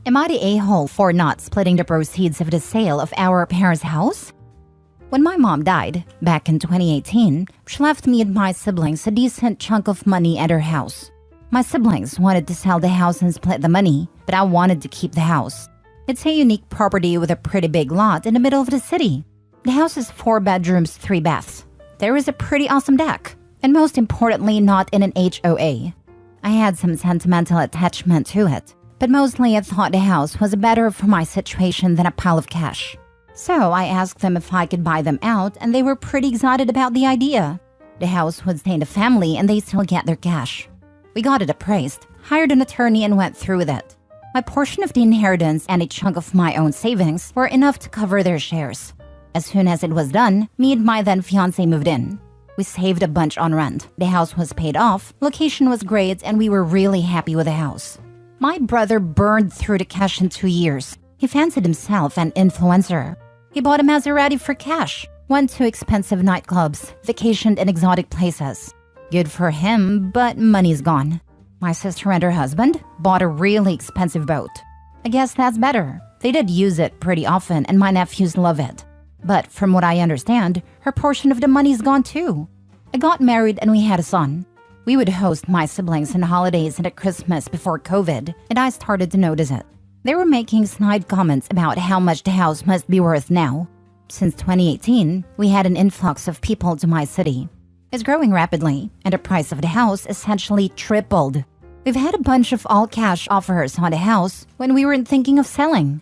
Am I the a-hole for not splitting the proceeds of the sale of our parents' house? When my mom died, back in 2018, she left me and my siblings a decent chunk of money and her house. My siblings wanted to sell the house and split the money, but I wanted to keep the house. It's a unique property with a pretty big lot in the middle of the city. The house is 4 bedrooms, 3 baths. There is a pretty awesome deck, and most importantly, not in an HOA. I had some sentimental attachment to it, but mostly I thought the house was better for my situation than a pile of cash. So I asked them if I could buy them out, and they were pretty excited about the idea. The house would stay in the family and they still get their cash. We got it appraised, hired an attorney, and went through with it. My portion of the inheritance and a chunk of my own savings were enough to cover their shares. As soon as it was done, me and my then fiancé moved in. We saved a bunch on rent, the house was paid off, location was great, and we were really happy with the house. My brother burned through the cash in 2 years. He fancied himself an influencer. He bought a Maserati for cash, went to expensive nightclubs, vacationed in exotic places. Good for him, but money's gone. My sister and her husband bought a really expensive boat. I guess that's better. They did use it pretty often and my nephews love it. But from what I understand, her portion of the money's gone too. I got married and we had a son. We would host my siblings on holidays and at Christmas before COVID, and I started to notice it. They were making snide comments about how much the house must be worth now. Since 2018, we had an influx of people to my city. It's growing rapidly, and the price of the house essentially tripled. We've had a bunch of all-cash offers on the house when we weren't thinking of selling.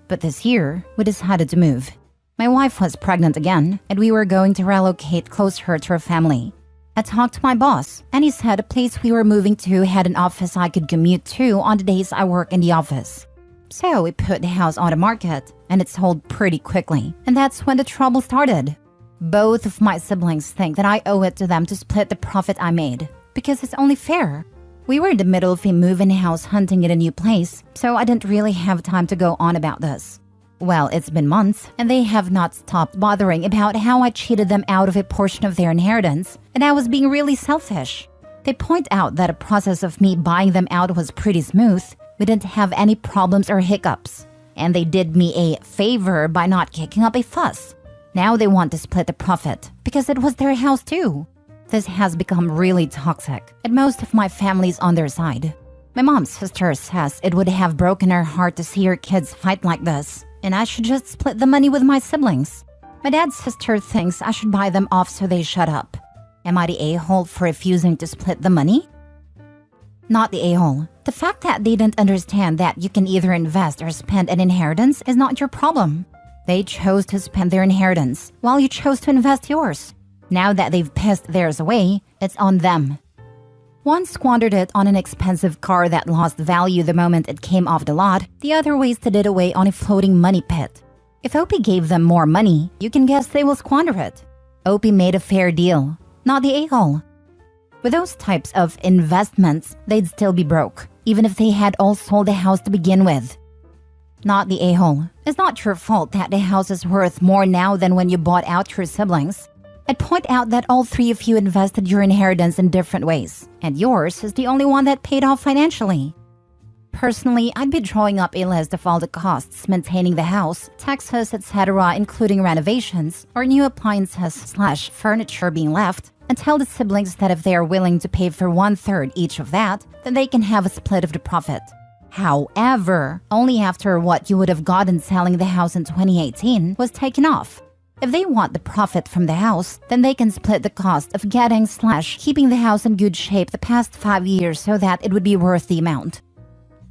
But this year, we decided to move. My wife was pregnant again, and we were going to relocate closer to her family. I talked to my boss, and he said the place we were moving to had an office I could commute to on the days I work in the office. So we put the house on the market, and it sold pretty quickly, and that's when the trouble started. Both of my siblings think that I owe it to them to split the profit I made, because it's only fair. We were in the middle of a move-in house hunting in a new place, so I didn't really have time to go on about this. Well, it's been months, and they have not stopped bothering about how I cheated them out of a portion of their inheritance, and I was being really selfish. They point out that the process of me buying them out was pretty smooth. We didn't have any problems or hiccups, and they did me a favor by not kicking up a fuss. Now they want to split the profit, because it was their house too. This has become really toxic, and most of my family's on their side. My mom's sister says it would have broken her heart to see her kids fight like this, and I should just split the money with my siblings. My dad's sister thinks I should buy them off so they shut up. Am I the a-hole for refusing to split the money? Not the a-hole. The fact that they didn't understand that you can either invest or spend an inheritance is not your problem. They chose to spend their inheritance, while you chose to invest yours. Now that they've pissed theirs away, it's on them. One squandered it on an expensive car that lost value the moment it came off the lot, the other wasted it away on a floating money pit. If Opie gave them more money, you can guess they will squander it. Opie made a fair deal, not the a-hole. With those types of investments, they'd still be broke, even if they had all sold the house to begin with. Not the a-hole. It's not your fault that the house is worth more now than when you bought out your siblings. I'd point out that all 3 of you invested your inheritance in different ways, and yours is the only one that paid off financially. Personally, I'd be drawing up a list of all the costs maintaining the house, taxes, etc., including renovations or new appliances/furniture being left, and tell the siblings that if they are willing to pay for 1/3 each of that, then they can have a split of the profit. However, only after what you would have gotten selling the house in 2018 was taken off. If they want the profit from the house, then they can split the cost of getting/keeping the house in good shape the past 5 years so that it would be worth the amount.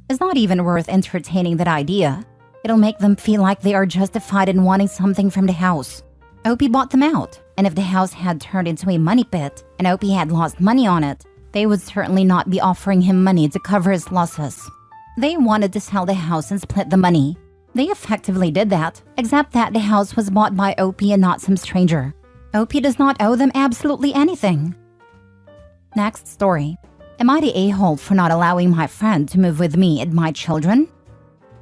It's not even worth entertaining that idea. It'll make them feel like they are justified in wanting something from the house. Opie bought them out, and if the house had turned into a money pit and Opie had lost money on it, they would certainly not be offering him money to cover his losses. They wanted to sell the house and split the money. They effectively did that, except that the house was bought by Opie and not some stranger. Opie does not owe them absolutely anything. Next story. Am I the a-hole for not allowing my friend to move with me and my children?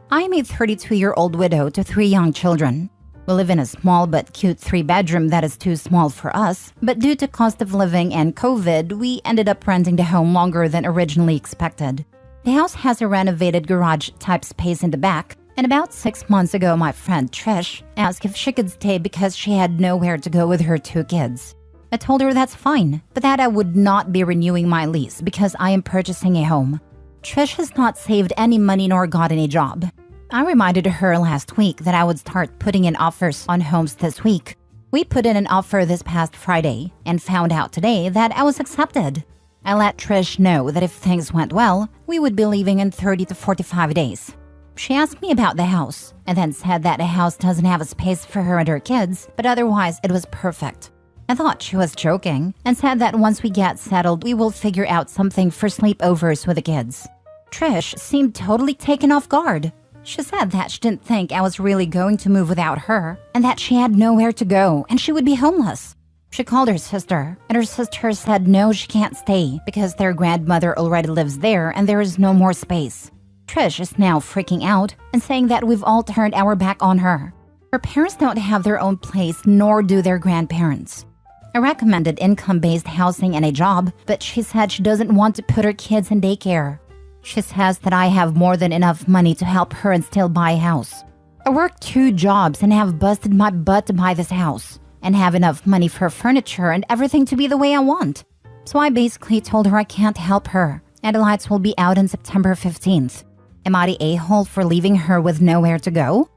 I am a 32-year-old widow to 3 young children. We live in a small but cute 3-bedroom that is too small for us, but due to cost of living and COVID, we ended up renting the home longer than originally expected. The house has a renovated garage-type space in the back, and about 6 months ago my friend Trish asked if she could stay because she had nowhere to go with her 2 kids. I told her that's fine, but that I would not be renewing my lease because I am purchasing a home. Trish has not saved any money nor gotten a job. I reminded her last week that I would start putting in offers on homes this week. We put in an offer this past Friday and found out today that I was accepted. I let Trish know that if things went well, we would be leaving in 30 to 45 days. She asked me about the house and then said that the house doesn't have a space for her and her kids, but otherwise it was perfect. I thought she was joking and said that once we get settled, we will figure out something for sleepovers with the kids. Trish seemed totally taken off guard. She said that she didn't think I was really going to move without her and that she had nowhere to go and she would be homeless. She called her sister, and her sister said no, she can't stay because their grandmother already lives there and there is no more space. Trish is now freaking out and saying that we've all turned our back on her. Her parents don't have their own place, nor do their grandparents. I recommended income-based housing and a job, but she said she doesn't want to put her kids in daycare. She says that I have more than enough money to help her and still buy a house. I work 2 jobs and have busted my butt to buy this house, and have enough money for furniture and everything to be the way I want. So I basically told her I can't help her, and the lights will be out on September 15th. Am I the a-hole for leaving her with nowhere to go?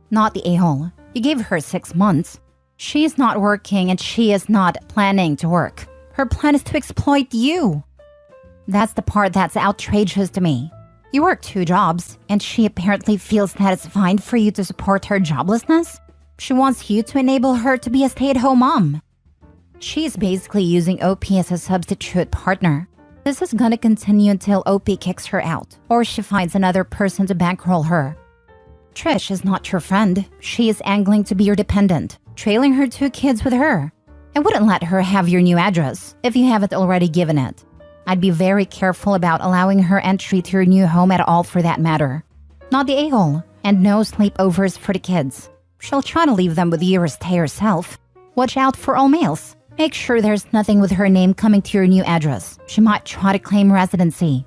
Not the a-hole. You gave her 6 months. She is not working and she is not planning to work. Her plan is to exploit you. That's the part that's outrageous to me. You work 2 jobs, and she apparently feels that it's fine for you to support her joblessness? She wants you to enable her to be a stay-at-home mom. She's basically using OP as a substitute partner. This is gonna continue until OP kicks her out, or she finds another person to bankroll her. Trish is not your friend. She is angling to be your dependent, trailing her 2 kids with her. I wouldn't let her have your new address if you haven't already given it. I'd be very careful about allowing her entry to your new home at all for that matter. Not the a-hole, and no sleepovers for the kids. She'll try to leave them with you or stay herself. Watch out for all mails. Make sure there's nothing with her name coming to your new address. She might try to claim residency.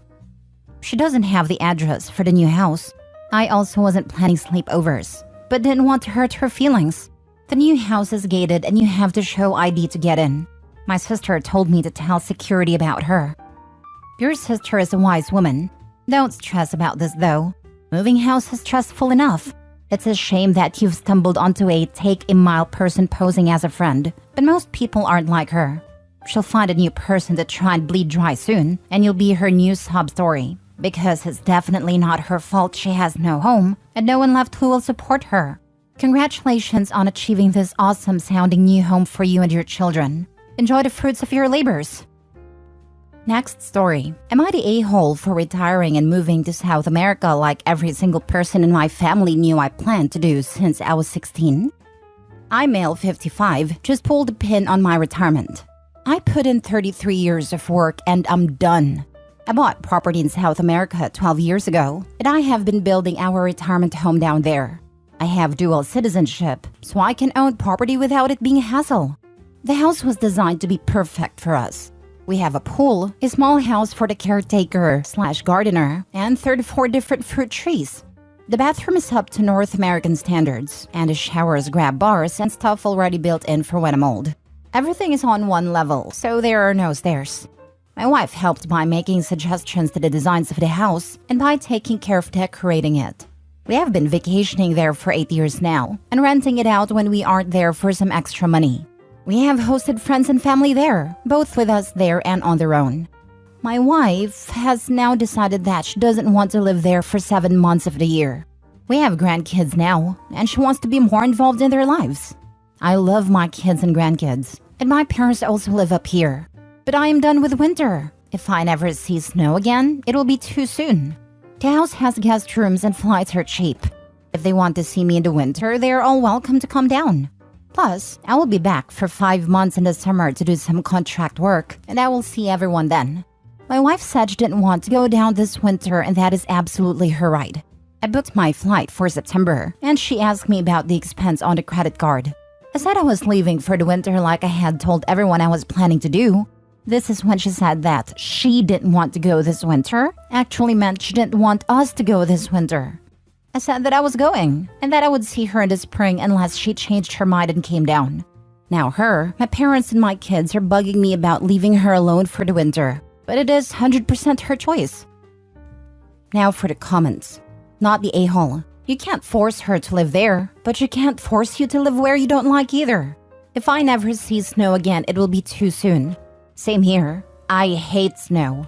She doesn't have the address for the new house. I also wasn't planning sleepovers, but didn't want to hurt her feelings. The new house is gated and you have to show ID to get in. My sister told me to tell security about her. Your sister is a wise woman. Don't stress about this though. Moving house is stressful enough. It's a shame that you've stumbled onto a take-a-mile person posing as a friend, but most people aren't like her. She'll find a new person to try and bleed dry soon, and you'll be her new sob story. Because it's definitely not her fault she has no home, and no one left who will support her. Congratulations on achieving this awesome-sounding new home for you and your children. Enjoy the fruits of your labors. Next story. Am I the a-hole for retiring and moving to South America like every single person in my family knew I planned to do since I was 16? I, male 55, just pulled the pin on my retirement. I put in 33 years of work and I'm done. I bought property in South America 12 years ago, and I have been building our retirement home down there. I have dual citizenship, so I can own property without it being a hassle. The house was designed to be perfect for us. We have a pool, a small house for the caretaker/gardener, and 34 different fruit trees. The bathroom is up to North American standards, and the showers grab bars and stuff already built in for when I'm old. Everything is on one level, so there are no stairs. My wife helped by making suggestions to the designs of the house and by taking care of decorating it. We have been vacationing there for 8 years now, and renting it out when we aren't there for some extra money. We have hosted friends and family there, both with us there and on their own. My wife has now decided that she doesn't want to live there for 7 months of the year. We have grandkids now, and she wants to be more involved in their lives. I love my kids and grandkids, and my parents also live up here. But I am done with winter. If I never see snow again, it will be too soon. The house has guest rooms and flights are cheap. If they want to see me in the winter, they are all welcome to come down. Plus, I will be back for 5 months in the summer to do some contract work, and I will see everyone then. My wife said she didn't want to go down this winter, and that is absolutely her right. I booked my flight for September, and she asked me about the expense on the credit card. I said I was leaving for the winter like I had told everyone I was planning to do. This is when she said that she didn't want to go this winter actually meant she didn't want us to go this winter. I said that I was going and that I would see her in the spring unless she changed her mind and came down. Now her, my parents and my kids are bugging me about leaving her alone for the winter, but it is 100% her choice. Now for the comments. Not the a-hole. You can't force her to live there, but you can't force you to live where you don't like either. If I never see snow again, it will be too soon. Same here. I hate snow.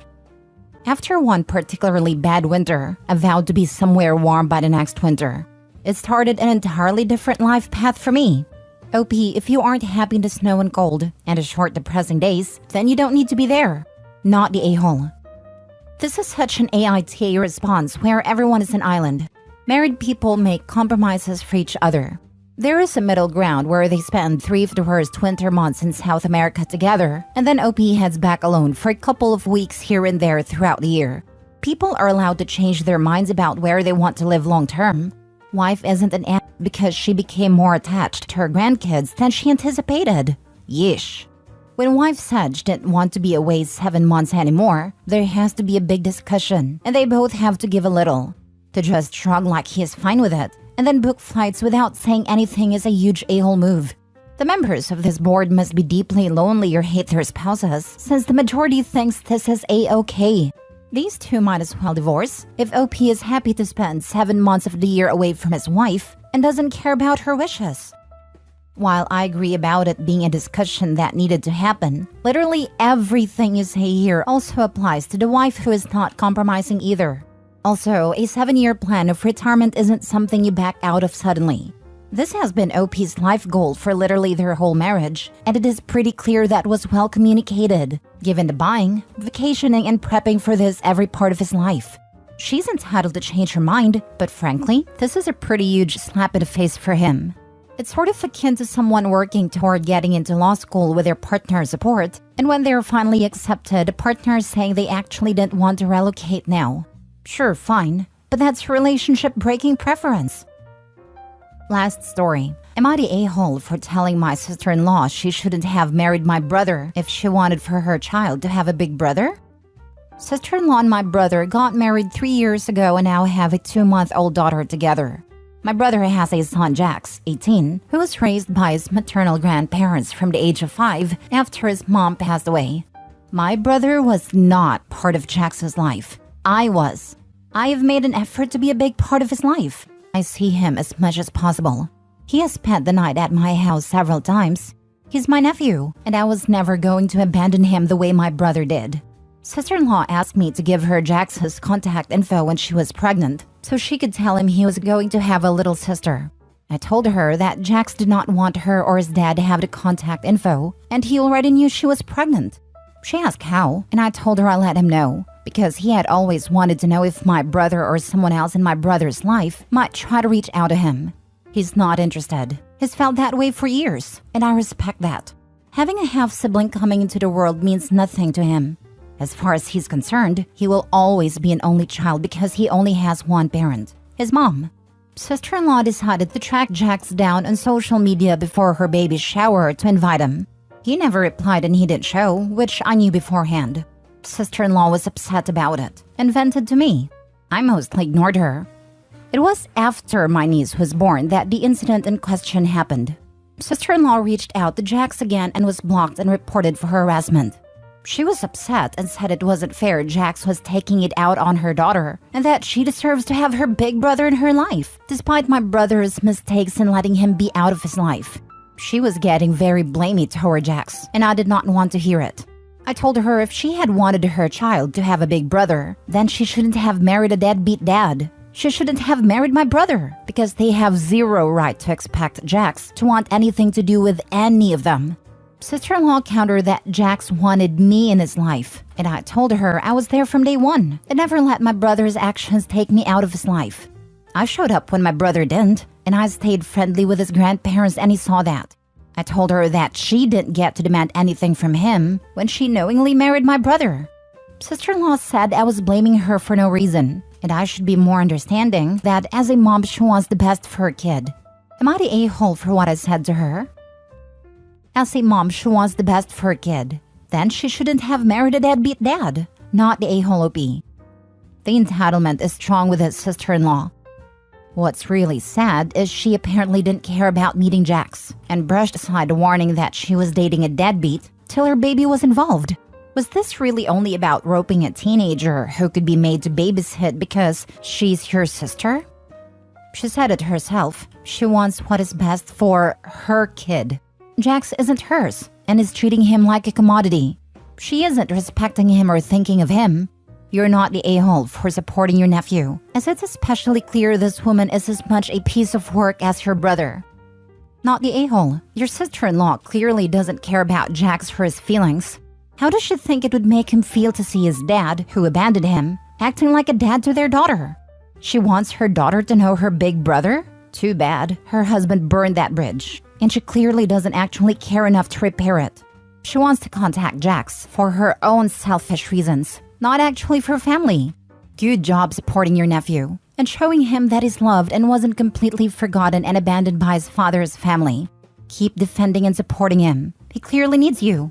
After one particularly bad winter, I vowed to be somewhere warm by the next winter. It started an entirely different life path for me. OP, if you aren't happy in the snow and cold and the short depressing days, then you don't need to be there. Not the a-hole. This is such an AITA response where everyone is an island. Married people make compromises for each other. There is a middle ground where they spend 3 of the worst winter months in South America together, and then OP heads back alone for a couple of weeks here and there throughout the year. People are allowed to change their minds about where they want to live long term. Wife isn't an ass because she became more attached to her grandkids than she anticipated. Yeesh. When wife said she didn't want to be away 7 months anymore, there has to be a big discussion, and they both have to give a little. To just shrug like he is fine with it, and then book flights without saying anything is a huge a-hole move. The members of this board must be deeply lonely or hate their spouses, since the majority thinks this is a-okay. These two might as well divorce if OP is happy to spend 7 months of the year away from his wife and doesn't care about her wishes. While I agree about it being a discussion that needed to happen, literally everything you say here also applies to the wife who is not compromising either. Also, a 7-year plan of retirement isn't something you back out of suddenly. This has been OP's life goal for literally their whole marriage, and it is pretty clear that was well communicated, given the buying, vacationing, and prepping for this every part of his life. She's entitled to change her mind, but frankly, this is a pretty huge slap in the face for him. It's sort of akin to someone working toward getting into law school with their partner's support, and when they're finally accepted, the partner is saying they actually didn't want to relocate now. Sure, fine, but that's relationship-breaking preference. Last story. Am I the a-hole for telling my sister-in-law she shouldn't have married my brother if she wanted for her child to have a big brother? Sister-in-law and my brother got married 3 years ago and now have a 2-month-old daughter together. My brother has a son, Jax, 18, who was raised by his maternal grandparents from the age of 5 after his mom passed away. My brother was not part of Jax's life. I was. I have made an effort to be a big part of his life. I see him as much as possible. He has spent the night at my house several times. He's my nephew, and I was never going to abandon him the way my brother did. Sister-in-law asked me to give her Jax's contact info when she was pregnant, so she could tell him he was going to have a little sister. I told her that Jax did not want her or his dad to have the contact info, and he already knew she was pregnant. She asked how, and I told her I'd let him know, because he had always wanted to know if my brother or someone else in my brother's life might try to reach out to him. He's not interested. He's felt that way for years, and I respect that. Having a half-sibling coming into the world means nothing to him. As far as he's concerned, he will always be an only child because he only has one parent, his mom. Sister-in-law decided to track Jax down on social media before her baby's shower to invite him. He never replied and he didn't show, which I knew beforehand. Sister-in-law was upset about it and vented to me. I mostly ignored her. It was after my niece was born that the incident in question happened. Sister-in-law reached out to Jax again and was blocked and reported for harassment. She was upset and said it wasn't fair Jax was taking it out on her daughter and that she deserves to have her big brother in her life, despite my brother's mistakes in letting him be out of his life. She was getting very blamey toward Jax, and I did not want to hear it. I told her if she had wanted her child to have a big brother, then she shouldn't have married a deadbeat dad. She shouldn't have married my brother, because they have zero right to expect Jax to want anything to do with any of them. Sister-in-law countered that Jax wanted me in his life, and I told her I was there from day one and never let my brother's actions take me out of his life. I showed up when my brother didn't, and I stayed friendly with his grandparents and he saw that. I told her that she didn't get to demand anything from him when she knowingly married my brother. Sister-in-law said I was blaming her for no reason, and I should be more understanding that as a mom she wants the best for her kid. Am I the a-hole for what I said to her? As a mom she wants the best for her kid. Then she shouldn't have married a deadbeat dad, not the a-hole OP. The entitlement is strong with his sister-in-law. What's really sad is she apparently didn't care about meeting Jax and brushed aside the warning that she was dating a deadbeat till her baby was involved. Was this really only about roping a teenager who could be made to babysit because she's your sister? She said it herself. She wants what is best for her kid. Jax isn't hers and is treating him like a commodity. She isn't respecting him or thinking of him. You're not the a-hole for supporting your nephew, as it's especially clear this woman is as much a piece of work as her brother. Not the a-hole. Your sister-in-law clearly doesn't care about Jax for his feelings. How does she think it would make him feel to see his dad, who abandoned him, acting like a dad to their daughter? She wants her daughter to know her big brother? Too bad. Her husband burned that bridge, and she clearly doesn't actually care enough to repair it. She wants to contact Jax for her own selfish reasons, not actually for family. Good job supporting your nephew and showing him that he's loved and wasn't completely forgotten and abandoned by his father's family. Keep defending and supporting him. He clearly needs you.